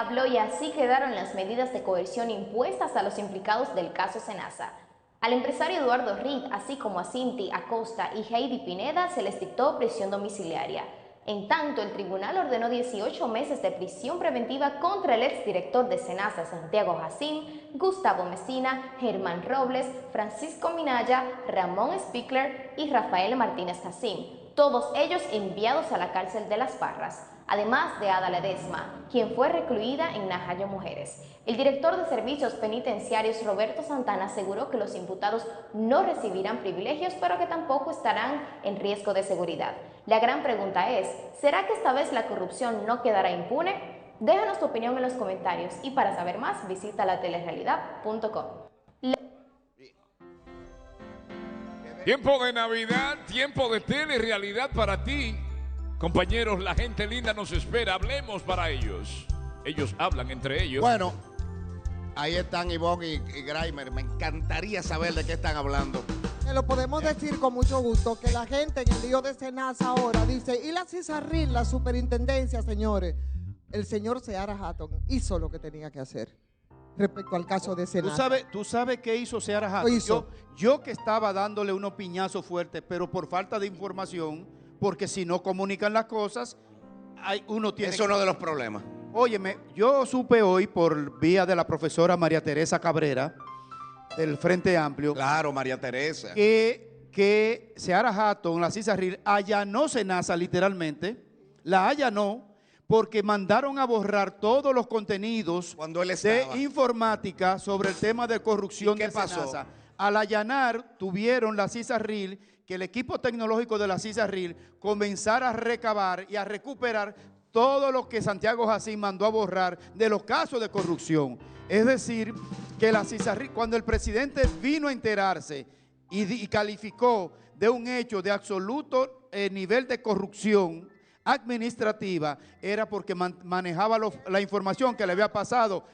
habló y así quedaron las medidas de coerción impuestas a los implicados del caso Senasa. Al empresario Eduardo Reed, así como a Cinti Acosta y Heidi Pineda, se les dictó prisión domiciliaria. En tanto, el tribunal ordenó 18 meses de prisión preventiva contra el exdirector de Senasa, Santiago Jacín, Gustavo Mesina, Germán Robles, Francisco Minaya, Ramón Spickler y Rafael Martínez Jacín, todos ellos enviados a la cárcel de Las Parras, además de Ada Ledesma, quien fue recluida en Najayo Mujeres. El director de Servicios Penitenciarios, Roberto Santana, aseguró que los imputados no recibirán privilegios, pero que tampoco estarán en riesgo de seguridad. La gran pregunta es, ¿será que esta vez la corrupción no quedará impune? Déjanos tu opinión en los comentarios y para saber más visita latelerealidad.com. Tiempo de Navidad, tiempo de telerrealidad para ti. Compañeros, la gente linda nos espera, hablemos para ellos. Ellos hablan entre ellos. Bueno, ahí están Ivonne y Graimer. Me encantaría saber de qué están hablando. Lo podemos decir con mucho gusto, que la gente en el lío de Senasa ahora dice, y la CISARRIL, la superintendencia, señores. El señor Seara Hatton hizo lo que tenía que hacer respecto al caso de Senasa. ¿Tú sabes qué hizo Seara Hatton? Yo que estaba dándole unos piñazos fuertes, pero por falta de información, porque si no comunican las cosas, uno tiene Eso es uno de los problemas. Óyeme, yo supe hoy por vía de la profesora María Teresa Cabrera, del Frente Amplio. Claro, María Teresa. Que Seara Hatton, la CISARRIL, allanó Senasa literalmente, la allanó porque mandaron a borrar todos los contenidos de informática sobre el tema de corrupción de Senasa. Al allanar, tuvieron la CISARRIL que el equipo tecnológico de la CISARRIL comenzara a recabar y a recuperar todo lo que Santiago Jacín mandó a borrar de los casos de corrupción. Es decir, que la CISARRIL, cuando el presidente vino a enterarse y calificó de un hecho de absoluto nivel de corrupción administrativa, era porque manejaba la información que le había pasado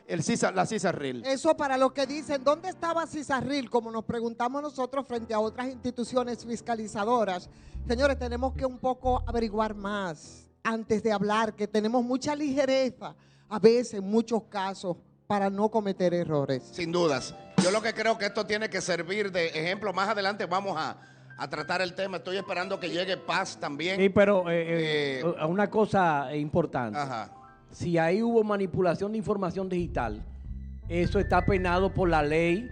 la CISARRIL. Eso para los que dicen, ¿dónde estaba CISARRIL? Como nos preguntamos nosotros frente a otras instituciones fiscalizadoras. Señores, tenemos que un poco averiguar más antes de hablar, que tenemos mucha ligereza, a veces en muchos casos, para no cometer errores. Sin dudas. Yo lo que creo que esto tiene que servir de ejemplo. Más adelante vamos a tratar el tema. Estoy esperando que llegue Paz también. Sí, pero una cosa importante. Ajá. Si ahí hubo manipulación de información digital, eso está penado por la ley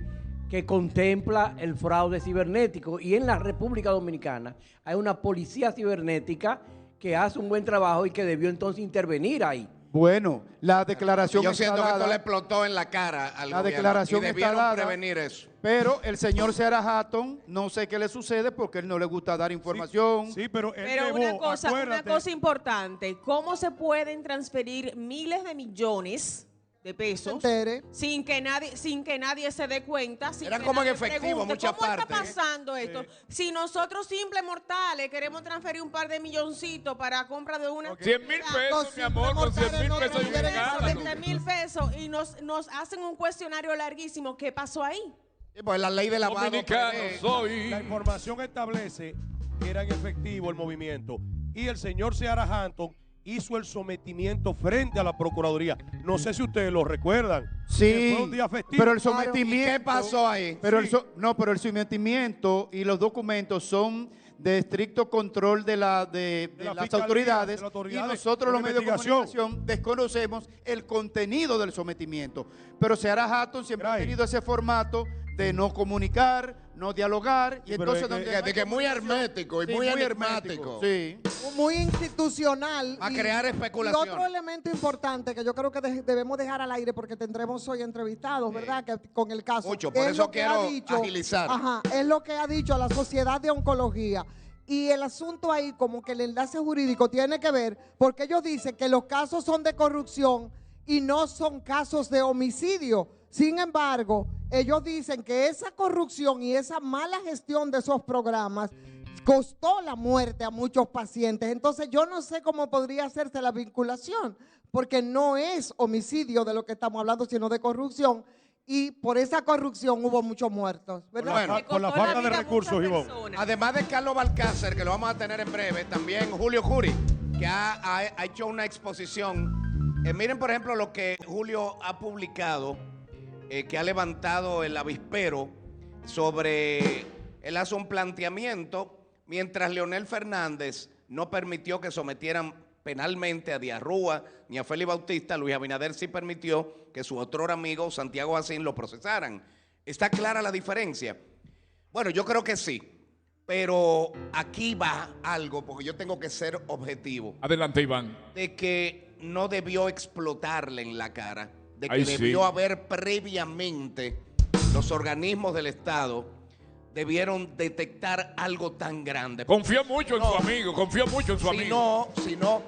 que contempla el fraude cibernético. Y en la República Dominicana hay una policía cibernética que hace un buen trabajo y que debió entonces intervenir ahí. Bueno, la declaración Yo está siento que dada. esto le explotó en la cara al La gobierno declaración y está debieron dada, prevenir eso. Pero el señor Seara Hatton, no sé qué le sucede porque él no le gusta dar información. Sí, pero una cosa importante, ¿cómo se pueden transferir miles de millones de pesos sin que nadie se dé cuenta? Eran como en efectivo, muchas partes. ¿Cómo está pasando esto? Si nosotros simples mortales queremos transferir un par de milloncitos para compra de una... 100,000 pesos, mi amor, con 100,000 pesos y un carro. 20,000 pesos y nos hacen un cuestionario larguísimo. ¿Qué pasó ahí? Pues la ley de lavado. La información establece que era en efectivo el movimiento. Y el señor Seara Hatton hizo el sometimiento frente a la Procuraduría. No sé si ustedes lo recuerdan. Sí, fue un día festivo. pero el sometimiento... ¿Y qué pasó ahí? Pero Sí. pero el sometimiento y los documentos son de estricto control de las autoridades, y nosotros los medios de comunicación desconocemos el contenido del sometimiento. Pero Seara Hatton siempre ha tenido ese formato de no comunicar, no dialogar, y entonces de que muy hermético y muy enigmático. Sí. Muy institucional. A crear especulación. Y otro elemento importante que yo creo que debemos dejar al aire porque tendremos hoy entrevistados, ¿verdad? Que, con el caso. Mucho, por eso quiero agilizar. Ajá, es lo que ha dicho a la Sociedad de Oncología. Y el asunto ahí, como que el enlace jurídico tiene que ver, porque ellos dicen que los casos son de corrupción y no son casos de homicidio. Sin embargo, ellos dicen que esa corrupción y esa mala gestión de esos programas costó la muerte a muchos pacientes. Entonces yo no sé cómo podría hacerse la vinculación, porque no es homicidio de lo que estamos hablando, sino de corrupción. Y por esa corrupción hubo muchos muertos, ¿verdad? Bueno, por la falta de recursos, Ivonne. Además de Carlos Balcácer, que lo vamos a tener en breve, también Julio Curi, que ha hecho una exposición Miren, por ejemplo, lo que Julio ha publicado, que ha levantado el avispero sobre, él hace un planteamiento, mientras Leonel Fernández no permitió que sometieran penalmente a Díaz Rúa ni a Félix Bautista, Luis Abinader sí permitió que su otro amigo Santiago Jacín lo procesaran. ¿Está clara la diferencia? Bueno, yo creo que sí. Pero aquí va algo, porque yo tengo que ser objetivo. Adelante, Iván. De que no debió explotarle en la cara, de que Ay, debió sí. haber previamente, los organismos del Estado debieron detectar algo tan grande. Confió mucho en su amigo, confió mucho en su amigo. Si no,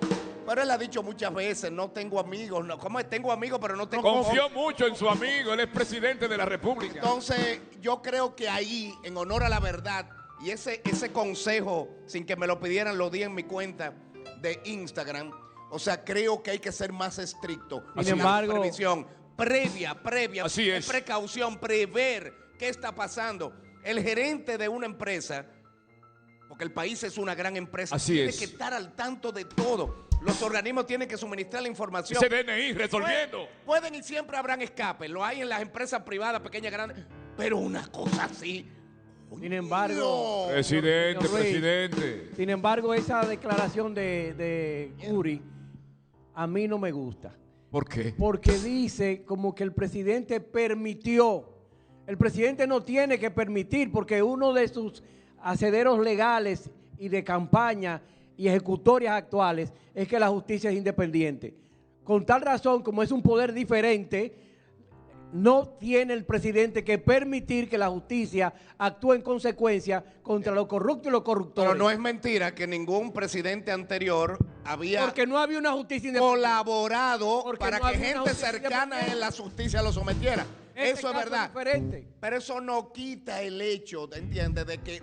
pero él ha dicho muchas veces, no tengo amigos, no, ¿cómo es? Tengo amigos, pero no tengo... Confió mucho en su amigo, él es presidente de la República. Entonces, yo creo que ahí, en honor a la verdad, y ese consejo, sin que me lo pidieran, lo di en mi cuenta de Instagram. O sea, creo que hay que ser más estricto. Sin embargo, previsión previa, así es. Precaución, prever qué está pasando. El gerente de una empresa, porque el país es una gran empresa, así tiene es. que estar al tanto de todo. Los organismos tienen que suministrar la información. Ese DNI resolviendo. Pueden y siempre habrán escapes. Lo hay en las empresas privadas, pequeñas, grandes. Pero una cosa así... Sin embargo, presidente. Sin embargo, esa declaración de Uri a mí no me gusta. ¿Por qué? Porque dice como que el presidente permitió. El presidente no tiene que permitir, porque uno de sus asederos legales y de campaña y ejecutorias actuales es que la justicia es independiente. Con tal razón, como es un poder diferente, no tiene el presidente que permitir que la justicia actúe en consecuencia contra lo corrupto y los corruptores. Pero no es mentira que ningún presidente anterior había... Porque no había una justicia independiente. Colaborado para no que había una gente justicia cercana en la justicia lo sometiera. Eso es verdad. Diferente. Pero eso no quita el hecho, ¿entiendes? De que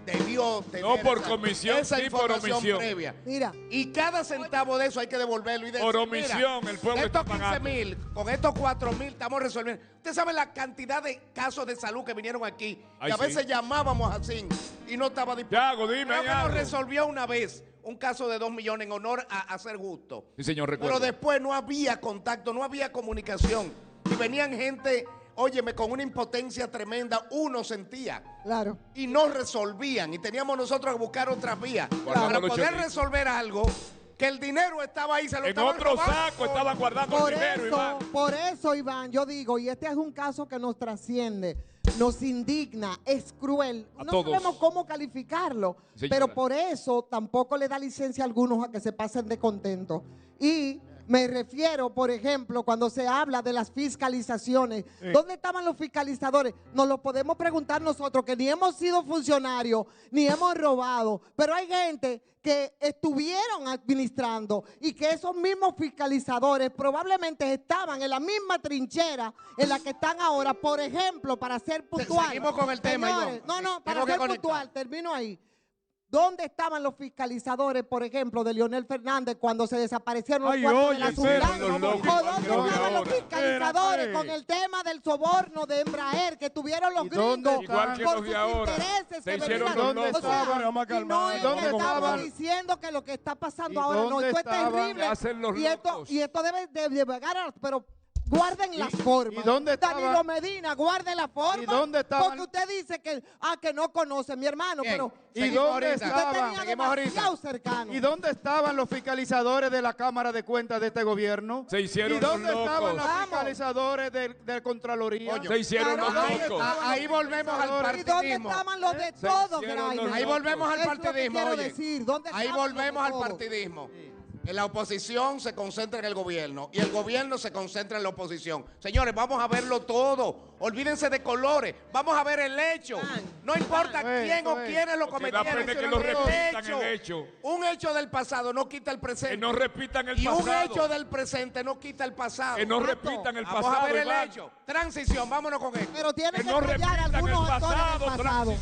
debió tener No por comisión, esa sí por información omisión. previa. Mira. Y cada centavo de eso hay que devolverlo. Y decir, Por omisión, mira, el pueblo estos está pagando. 15,000, con estos 4,000 estamos resolviendo. Usted sabe la cantidad de casos de salud que vinieron aquí. Ay, que a sí. veces llamábamos así y no estaba disponible. Yago, dime, Creo que Yago. nos resolvió una vez un caso de 2 millones en honor a ser justo. Sí, señor, recuerdo. Pero después no había contacto, no había comunicación. Y venían gente, óyeme, con una impotencia tremenda, uno sentía. Claro. Y no resolvían. Y teníamos nosotros que buscar otras vías. Guardando Para los poder chelitos. resolver algo, que el dinero estaba ahí, se lo En estaban otro robando. saco estaban guardando el dinero, Iván. Por eso, Iván, yo digo, y este es un caso que nos trasciende, nos indigna, es cruel. A No todos. sabemos cómo calificarlo, Señora. pero por eso tampoco le da licencia a algunos a que se pasen de contentos. Y me refiero, por ejemplo, cuando se habla de las fiscalizaciones. ¿Dónde estaban los fiscalizadores? Nos lo podemos preguntar nosotros, que ni hemos sido funcionarios, ni hemos robado. Pero hay gente que estuvieron administrando y que esos mismos fiscalizadores probablemente estaban en la misma trinchera en la que están ahora. Por ejemplo, para ser puntual. Seguimos con el tema, Señores, Iván. no, para Tengo que ser conectar. puntual, termino ahí. ¿Dónde estaban los fiscalizadores, por ejemplo, de Leonel Fernández cuando se desaparecieron los Ay, cuartos de oye, la espera, Sultana? los locos, ¿O dónde ¿cuál que estaban los ahora? fiscalizadores Espérate. con el tema del soborno de Embraer que tuvieron los ¿Y dónde gringos Igual que por los de sus ahora. intereses? Se que hicieron venían? los ¿Dónde locos. estaban? Vamos a y no calmar, es ¿dónde que estamos estaban? diciendo que lo que está pasando ¿Y ahora no, dónde esto es estaban? terrible. Hacen los Y esto, locos. y esto debe de llegar a... Pero guarden las formas. ¿Y dónde estaban? Danilo Medina, guarden la forma. ¿Y dónde estaban? Porque usted dice que no conoce, mi hermano, Bien. pero ¿Y Seguimos dónde ahorita. usted estaban? tenía Seguimos ahorita. demasiado cercano. ¿Y dónde estaban los fiscalizadores de la Cámara de Cuentas de este gobierno? Se hicieron ¿Y dónde los locos. estaban los Vamos. fiscalizadores de Contraloría? Coño. Se hicieron Claro, los ahí locos. Ahí volvemos al ¿Y dónde partidismo. estaban los de Se todos, hicieron Grainer? los Ahí volvemos al Eso es lo que partidismo, quiero oye. decir. ¿Dónde Ahí estaban los volvemos de al todos? partidismo. En la oposición se concentra en el gobierno y el gobierno se concentra en la oposición. Señores, vamos a verlo todo. Olvídense de colores. Vamos a ver el hecho. No importa quién o quiénes lo Porque da cometieron. pena que no El repitan el hecho. Un hecho del pasado no quita el presente. Que no repitan el Y un pasado. hecho del presente no quita el pasado. Que no Exacto. repitan el Vamos pasado, a ver el Iván. hecho. Transición, vámonos con esto. Pero tiene Que que no apoyar a repitan el algunos actores del pasado. pasado.